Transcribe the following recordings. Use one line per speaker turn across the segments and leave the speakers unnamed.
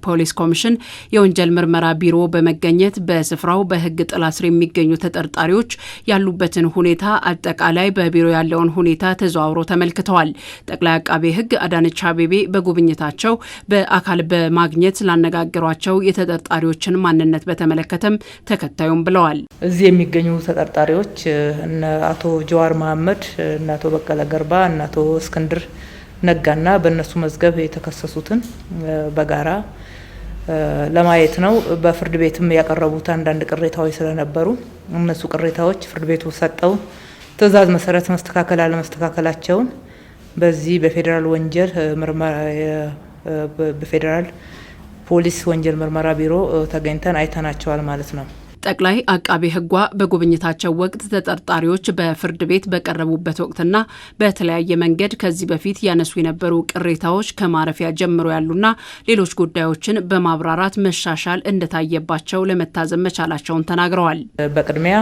ፖሊስ ኮሚሽን የወንጀል ምርመራ ቢሮ በመገኘት በስፍራው በህግ ጥላ ስር የሚገኙ ተጠርጣሪዎች ያሉበትን ሁኔታ አጠቃላይ በቢሮ ያለውን ሁኔታ ተዘዋውሮ ተመልክተዋል። ጠቅላይ አቃቤ ህግ አዳነች አቤቤ በጉብኝታቸው በአካል በማግኘት ላነጋገሯቸው የተጠርጣሪዎችን ማንነት በተመለከተም ተከታዩም ብለዋል።
እዚህ የሚገኙ ተጠርጣሪዎች እነ አቶ ጀዋር መሐመድ፣ እነ አቶ በቀለ ገርባ፣ እነ አቶ እስክንድር ነጋና በእነሱ መዝገብ የተከሰሱትን በጋራ ለማየት ነው። በፍርድ ቤትም ያቀረቡት አንዳንድ ቅሬታዎች ስለነበሩ እነሱ ቅሬታዎች ፍርድ ቤቱ ሰጠው ትዕዛዝ መሰረት መስተካከል አለመስተካከላቸውን በዚህ በፌዴራል ወንጀል ምርመራ በፌዴራል ፖሊስ ወንጀል ምርመራ ቢሮ ተገኝተን አይተናቸዋል ማለት ነው።
ጠቅላይ አቃቤ ህጓ በጉብኝታቸው ወቅት ተጠርጣሪዎች በፍርድ ቤት በቀረቡበት ወቅትና በተለያየ መንገድ ከዚህ በፊት ያነሱ የነበሩ ቅሬታዎች ከማረፊያ ጀምሮ ያሉና ሌሎች ጉዳዮችን በማብራራት መሻሻል እንደታየባቸው ለመታዘብ መቻላቸውን ተናግረዋል።
በቅድሚያ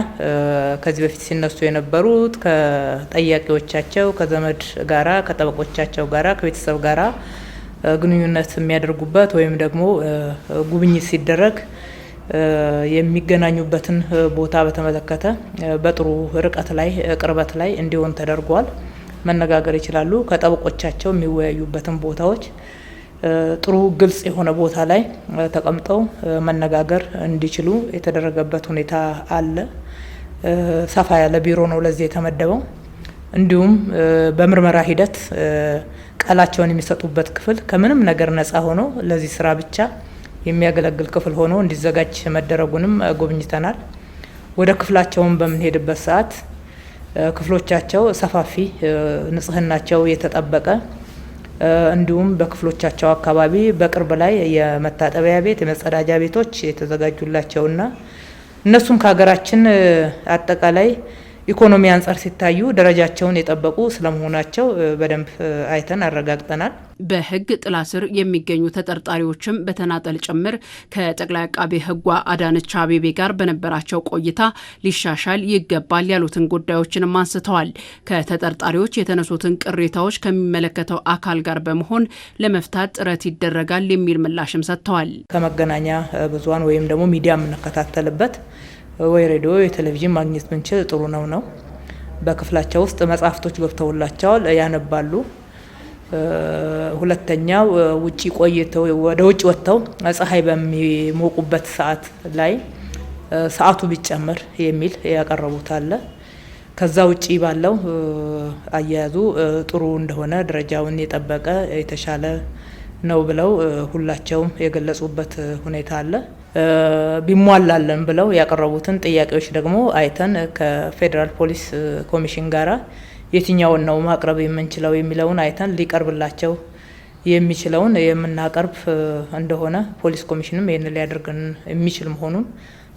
ከዚህ በፊት ሲነሱ የነበሩት ከጠያቂዎቻቸው ከዘመድ ጋራ ከጠበቆቻቸው ጋራ ከቤተሰብ ጋራ ግንኙነት የሚያደርጉበት ወይም ደግሞ ጉብኝት ሲደረግ የሚገናኙበትን ቦታ በተመለከተ በጥሩ ርቀት ላይ ቅርበት ላይ እንዲሆን ተደርጓል። መነጋገር ይችላሉ። ከጠበቆቻቸው የሚወያዩበትን ቦታዎች ጥሩ ግልጽ የሆነ ቦታ ላይ ተቀምጠው መነጋገር እንዲችሉ የተደረገበት ሁኔታ አለ። ሰፋ ያለ ቢሮ ነው ለዚህ የተመደበው። እንዲሁም በምርመራ ሂደት ቃላቸውን የሚሰጡበት ክፍል ከምንም ነገር ነፃ ሆኖ ለዚህ ስራ ብቻ የሚያገለግል ክፍል ሆኖ እንዲዘጋጅ መደረጉንም ጎብኝተናል። ወደ ክፍላቸውን በምንሄድበት ሰዓት ክፍሎቻቸው ሰፋፊ ንጽህናቸው የተጠበቀ እንዲሁም በክፍሎቻቸው አካባቢ በቅርብ ላይ የመታጠቢያ ቤት የመጸዳጃ ቤቶች የተዘጋጁላቸውና እነሱም ከሀገራችን አጠቃላይ ኢኮኖሚ አንጻር ሲታዩ ደረጃቸውን የጠበቁ ስለመሆናቸው በደንብ አይተን አረጋግጠናል።
በህግ ጥላ ስር የሚገኙ ተጠርጣሪዎችም በተናጠል ጭምር ከጠቅላይ አቃቤ ህጓ አዳነች አቤቤ ጋር በነበራቸው ቆይታ ሊሻሻል ይገባል ያሉትን ጉዳዮችንም አንስተዋል። ከተጠርጣሪዎች የተነሱትን ቅሬታዎች ከሚመለከተው አካል ጋር በመሆን ለመፍታት ጥረት ይደረጋል የሚል ምላሽም ሰጥተዋል።
ከመገናኛ ብዙሃን ወይም ደግሞ ሚዲያ የምንከታተልበት ወይ ሬዲዮ የቴሌቪዥን ማግኘት ብንችል ጥሩ ነው። በክፍላቸው ውስጥ መጽሐፍቶች ገብተውላቸዋል፣ ያነባሉ። ሁለተኛው ውጪ ቆይተው ወደ ውጭ ወጥተው ፀሐይ በሚሞቁበት ሰዓት ላይ ሰዓቱ ቢጨመር የሚል ያቀረቡት አለ። ከዛ ውጪ ባለው አያያዙ ጥሩ እንደሆነ ደረጃውን የጠበቀ የተሻለ ነው ብለው ሁላቸውም የገለጹበት ሁኔታ አለ። ቢሟላለን ብለው ያቀረቡትን ጥያቄዎች ደግሞ አይተን ከፌዴራል ፖሊስ ኮሚሽን ጋራ የትኛውን ነው ማቅረብ የምንችለው የሚለውን አይተን ሊቀርብላቸው የሚችለውን የምናቀርብ እንደሆነ ፖሊስ ኮሚሽንም ይህን ሊያደርገን የሚችል መሆኑን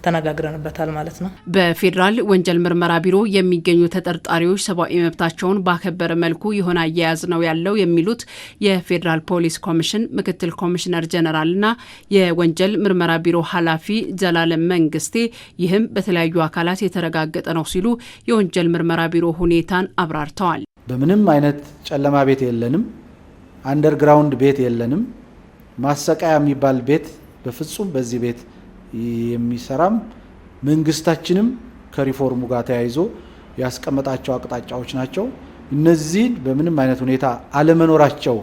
ተነጋግረንበታል ማለት ነው።
በፌዴራል ወንጀል ምርመራ ቢሮ የሚገኙ ተጠርጣሪዎች ሰብአዊ መብታቸውን ባከበረ መልኩ የሆነ አያያዝ ነው ያለው የሚሉት የፌዴራል ፖሊስ ኮሚሽን ምክትል ኮሚሽነር ጀነራልና የወንጀል ምርመራ ቢሮ ኃላፊ ዘላለም መንግስቴ ይህም በተለያዩ አካላት የተረጋገጠ ነው ሲሉ የወንጀል ምርመራ ቢሮ ሁኔታን አብራርተዋል።
በምንም አይነት ጨለማ ቤት የለንም፣ አንደርግራውንድ ቤት የለንም፣ ማሰቃያ የሚባል ቤት በፍጹም በዚህ ቤት የሚሰራም መንግስታችንም ከሪፎርሙ ጋር ተያይዞ ያስቀመጣቸው አቅጣጫዎች ናቸው። እነዚህ በምንም አይነት ሁኔታ አለመኖራቸው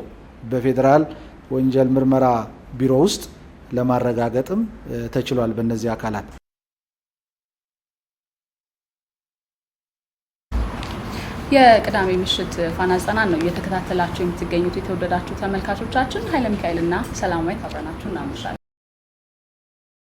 በፌዴራል ወንጀል ምርመራ ቢሮ ውስጥ ለማረጋገጥም ተችሏል። በእነዚህ አካላት
የቅዳሜ ምሽት ፋና ዘጠናን ነው እየተከታተላችሁ የምትገኙት የተወደዳችሁ ተመልካቾቻችን። ኃይለ ሚካኤልና ሰላማዊት አብረናችሁ እናመሻለን።